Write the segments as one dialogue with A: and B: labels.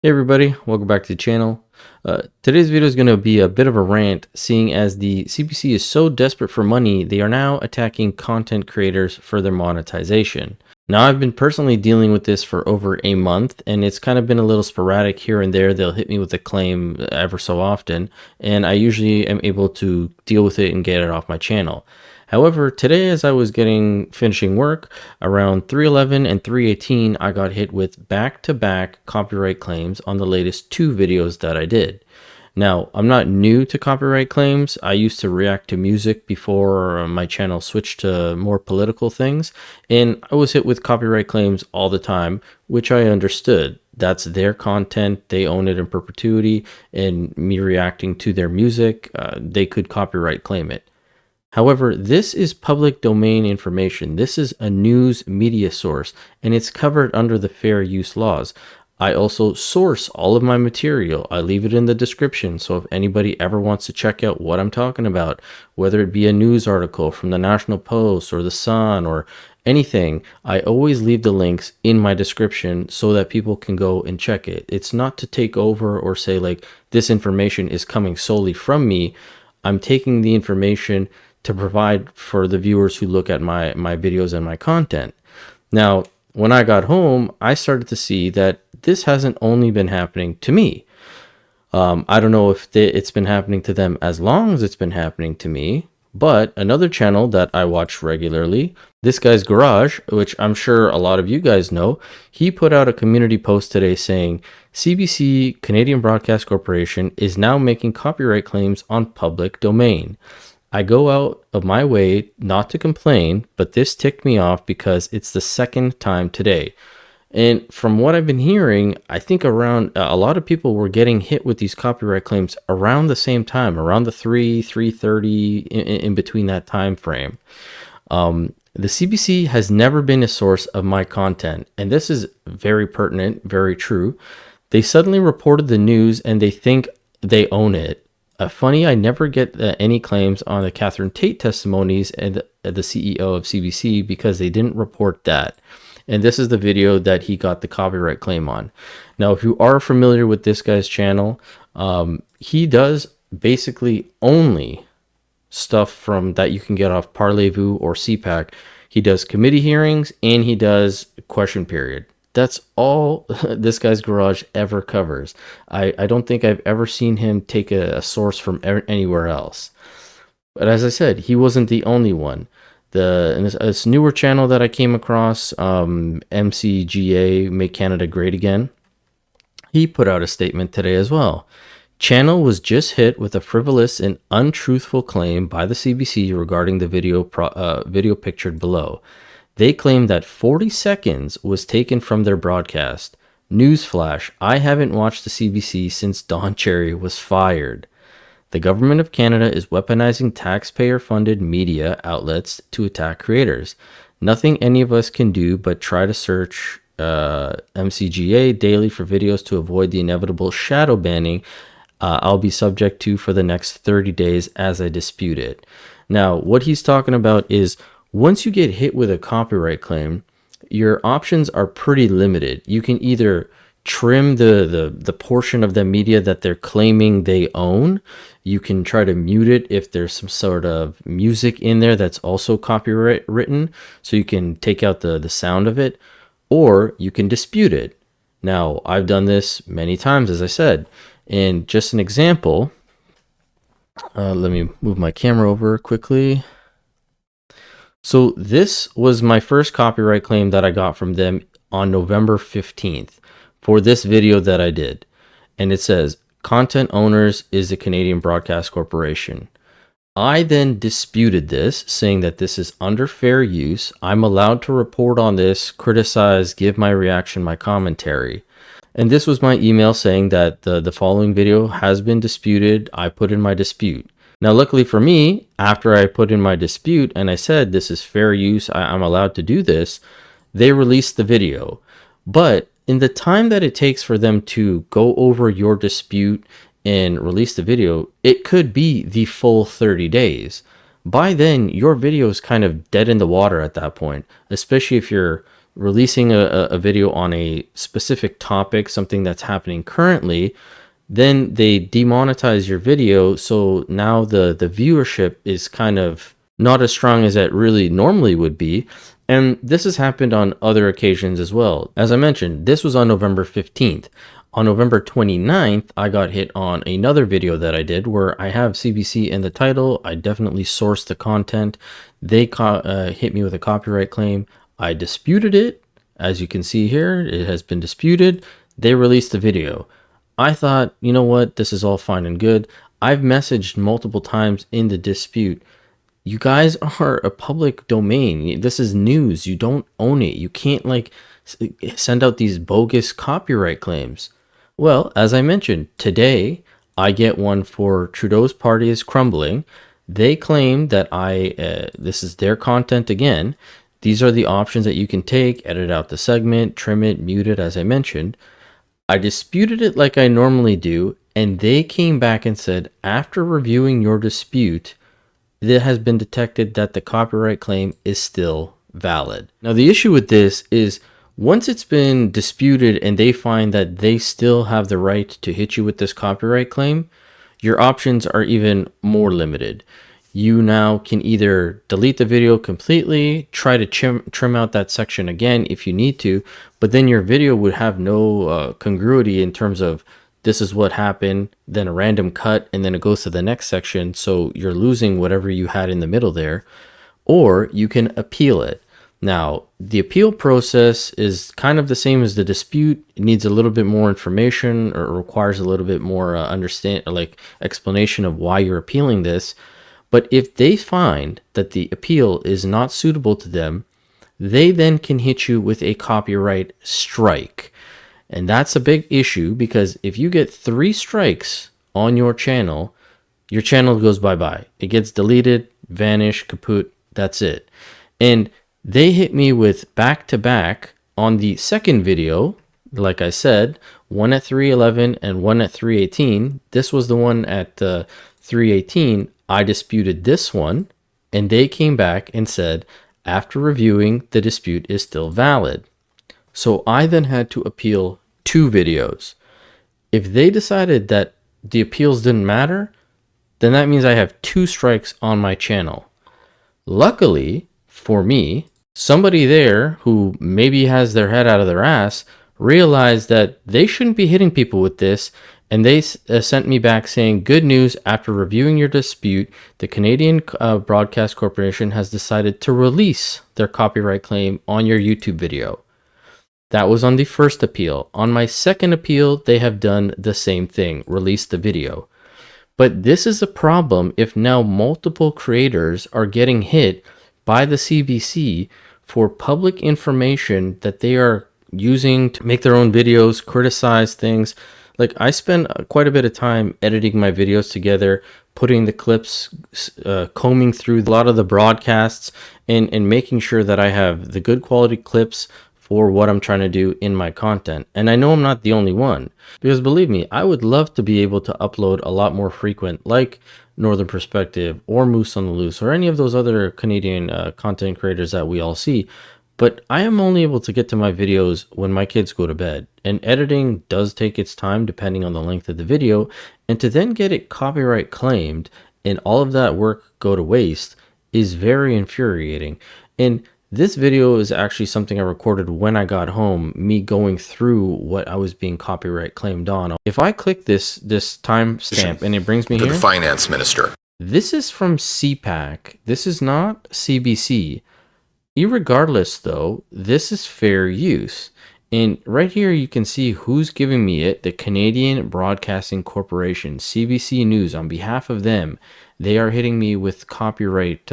A: Hey everybody, welcome back to the channel. Today's video is going to be a bit of a rant, seeing as the CBC is so desperate for money, they are now attacking content creators for their monetization. Now, I've been personally dealing with this for over a month, and it's kind of been a little sporadic here and there. They'll hit me with a claim ever so often, and I usually am able to deal with it and get it off my channel. However, today as I was finishing work around 3:11 and 3:18, I got hit with back-to-back copyright claims on the latest two videos that I did. Now, I'm not new to copyright claims. I used to react to music before my channel switched to more political things, and I was hit with copyright claims all the time, which I understood. That's their content, they own it in perpetuity, and me reacting to their music, they could copyright claim it. However, this is public domain information. This is a news media source, and it's covered under the fair use laws. I also source all of my material. I leave it in the description, so if anybody ever wants to check out what I'm talking about, whether it be a news article from the National Post or the Sun or anything, I always leave the links in my description so that people can go and check it. It's not to take over or say like this information is coming solely from me. I'm taking the information to provide for the viewers who look at my videos and my content. Now, when I got home, I started to see that this hasn't only been happening to me. I don't know if it's been happening to them as long as it's been happening to me, but another channel that I watch regularly, This Guy's Garage, which I'm sure a lot of you guys know, he put out a community post today saying CBC, Canadian Broadcast Corporation, is now making copyright claims on public domain. I go out of my way not to complain, but this ticked me off because it's the second time today. And from what I've been hearing, I think around a lot of people were getting hit with these copyright claims around the same time, around the 3:30 in between that time frame. The CBC has never been a source of my content, and this is very pertinent, very true. They suddenly reported the news and they think they own it. Funny, I never get any claims on the Catherine Tate testimonies and the CEO of CBC because they didn't report that. And this is the video that he got the copyright claim on. Now, if you are familiar with this guy's channel, he does basically only stuff from that you can get off Parlez-Vous or CPAC. He does committee hearings and he does question period. That's all This Guy's Garage ever covers. I don't think I've ever seen him take a source from anywhere else. But as I said, he wasn't the only one. This newer channel that I came across, MCGA, Make Canada Great Again, he put out a statement today as well. Channel was just hit with a frivolous and untruthful claim by the CBC regarding the video pictured below. They claim that 40 seconds was taken from their broadcast. Newsflash, I haven't watched the CBC since Don Cherry was fired. The government of Canada is weaponizing taxpayer-funded media outlets to attack creators. Nothing any of us can do but try to search MCGA daily for videos to avoid the inevitable shadow banning I'll be subject to for the next 30 days as I dispute it. Now, what he's talking about is once you get hit with a copyright claim, your options are pretty limited. You can either trim the portion of the media that they're claiming they own. You can try to mute it if there's some sort of music in there that's also copyright written, so you can take out the sound of it, or you can dispute it. Now, I've done this many times, as I said, and just an example, let me move my camera over quickly. So this was my first copyright claim that I got from them on November 15th for this video that I did. And it says, content owners is the Canadian Broadcast Corporation. I then disputed this, saying that this is under fair use. I'm allowed to report on this, criticize, give my reaction, my commentary. And this was my email saying that the following video has been disputed. I put in my dispute. Now, luckily for me, after I put in my dispute and I said this is fair use, I'm allowed to do this, they released the video. But in the time that it takes for them to go over your dispute and release the video, it could be the full 30 days. By then, your video is kind of dead in the water at that point, especially if you're releasing a video on a specific topic, something that's happening currently, then they demonetize your video. So now the viewership is kind of not as strong as it really normally would be. And this has happened on other occasions as well. As I mentioned, this was on November 15th. On November 29th, I got hit on another video that I did where I have CBC in the title. I definitely sourced the content. They hit me with a copyright claim. I disputed it. As you can see here, it has been disputed. They released the video. I thought, you know what, this is all fine and good. I've messaged multiple times in the dispute. You guys are a public domain. This is news. You don't own it. You can't like send out these bogus copyright claims. Well, as I mentioned, today I get one for Trudeau's party is crumbling. They claim that this is their content again. These are the options that you can take: edit out the segment, trim it, mute it, as I mentioned. I disputed it like I normally do, and they came back and said, after reviewing your dispute, it has been detected that the copyright claim is still valid. Now, the issue with this is once it's been disputed and they find that they still have the right to hit you with this copyright claim, your options are even more limited. You now can either delete the video completely, try to trim out that section again if you need to, but then your video would have no congruity in terms of this is what happened, then a random cut, and then it goes to the next section, so you're losing whatever you had in the middle there. Or you can appeal it. Now, the appeal process is kind of the same as the dispute. It needs a little bit more information, or requires a little bit more explanation of why you're appealing this. But if they find that the appeal is not suitable to them, they then can hit you with a copyright strike. And that's a big issue, because if you get 3 strikes on your channel goes bye-bye. It gets deleted, vanish, kaput, that's it. And they hit me with back-to-back on the second video, like I said, one at 3:11 and one at 3:18. This was the one at 3:18. I disputed this one, and they came back and said, after reviewing, the dispute is still valid. So I then had to appeal 2 videos. If they decided that the appeals didn't matter, then that means I have 2 strikes on my channel. Luckily for me, somebody there who maybe has their head out of their ass realized that they shouldn't be hitting people with this, and they sent me back saying, good news, after reviewing your dispute, the Canadian Broadcast Corporation has decided to release their copyright claim on your YouTube video. That was on the first appeal. On my second appeal, they have done the same thing, released the video. But this is a problem if now multiple creators are getting hit by the CBC for public information that they are using to make their own videos, criticize things. Like, I spend quite a bit of time editing my videos together, putting the clips, combing through a lot of the broadcasts, and making sure that I have the good quality clips for what I'm trying to do in my content. And I know I'm not the only one, because believe me, I would love to be able to upload a lot more frequent, like Northern Perspective or Moose on the Loose or any of those other Canadian content creators that we all see. But I am only able to get to my videos when my kids go to bed, and editing does take its time depending on the length of the video, and to then get it copyright claimed and all of that work go to waste is very infuriating. And this video is actually something I recorded when I got home, me going through what I was being copyright claimed on. If I click this timestamp and it brings me
B: to
A: here,
B: the finance minister.
A: This is from CPAC. This is not CBC. Irregardless, though, this is fair use. And right here, you can see who's giving me it: the Canadian Broadcasting Corporation, CBC News. On behalf of them, they are hitting me with copyright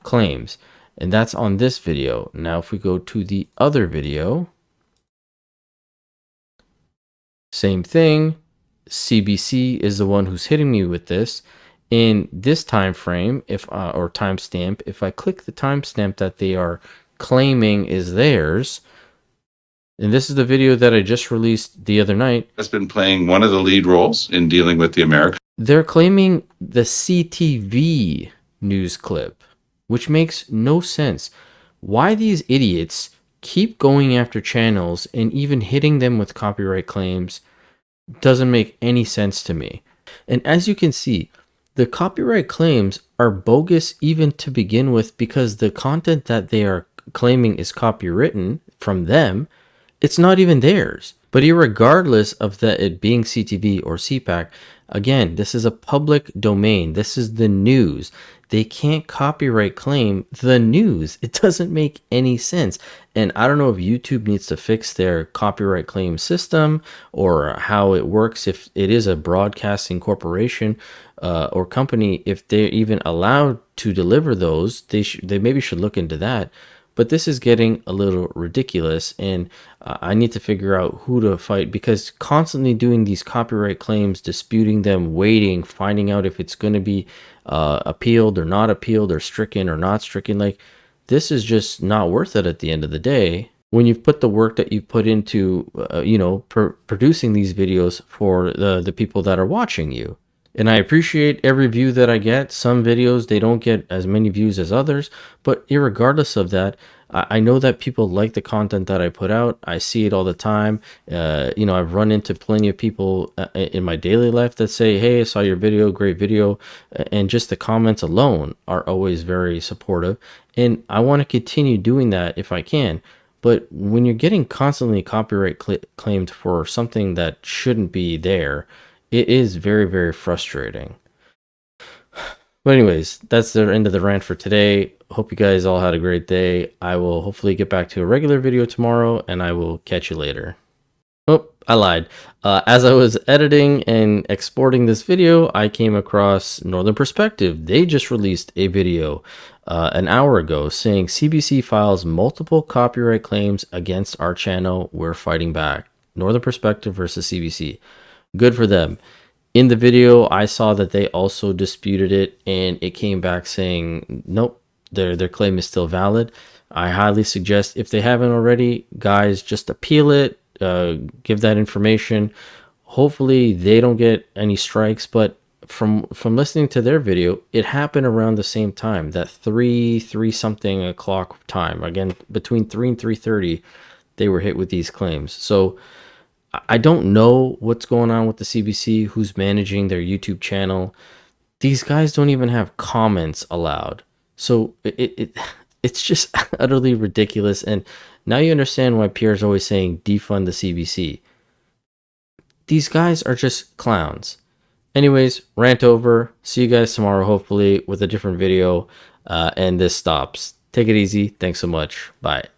A: claims. And that's on this video. Now, if we go to the other video, same thing. CBC is the one who's hitting me with this. In this time frame, or timestamp, if I click the timestamp that they are claiming is theirs, and this is the video that I just released the other night,
C: has been playing one of the lead roles in dealing with the American.
A: They're claiming the CTV news clip, which makes no sense. Why these idiots keep going after channels and even hitting them with copyright claims doesn't make any sense to me. And as you can see, the copyright claims are bogus even to begin with, because the content that they are claiming is copywritten from them, it's not even theirs. But irregardless of that it being CTV or CPAC, again, this is a public domain. This is the news. They can't copyright claim the news. It doesn't make any sense. And I don't know if YouTube needs to fix their copyright claim system or how it works, if it is a broadcasting corporation or company, if they're even allowed to deliver those. They maybe should look into that. But this is getting a little ridiculous, and I need to figure out who to fight, because constantly doing these copyright claims, disputing them, waiting, finding out if it's going to be appealed or not appealed, or stricken or not stricken, like, this is just not worth it at the end of the day. When you've put the work that you've put into, producing these videos for the people that are watching you. And I appreciate every view that I get. Some videos, they don't get as many views as others, but irregardless of that, I know that people like the content that I put out. I see it all the time. I've run into plenty of people in my daily life that say, hey, I saw your video, great video. And just the comments alone are always very supportive. And I want to continue doing that if I can. But when you're getting constantly copyright claimed for something that shouldn't be there, it is very, very frustrating. But anyways, that's the end of the rant for today. Hope you guys all had a great day. I will hopefully get back to a regular video tomorrow, and I will catch you later. Oh, I lied. As I was editing and exporting this video, I came across Northern Perspective. They just released a video an hour ago saying CBC files multiple copyright claims against our channel. We're fighting back. Northern Perspective versus CBC. Good for them. In the video, I saw that they also disputed it, and it came back saying, nope, their claim is still valid. I highly suggest, if they haven't already, guys, just appeal it, give that information. Hopefully they don't get any strikes, but from listening to their video, it happened around the same time, that 3 something o'clock time. Again, between 3 and 3:30, they were hit with these claims. So I don't know what's going on with the CBC, who's managing their YouTube channel. These guys don't even have comments allowed. So it's just utterly ridiculous. And now you understand why Pierre's always saying defund the CBC. These guys are just clowns. Anyways, rant over. See you guys tomorrow, hopefully, with a different video. And this stops. Take it easy. Thanks so much. Bye.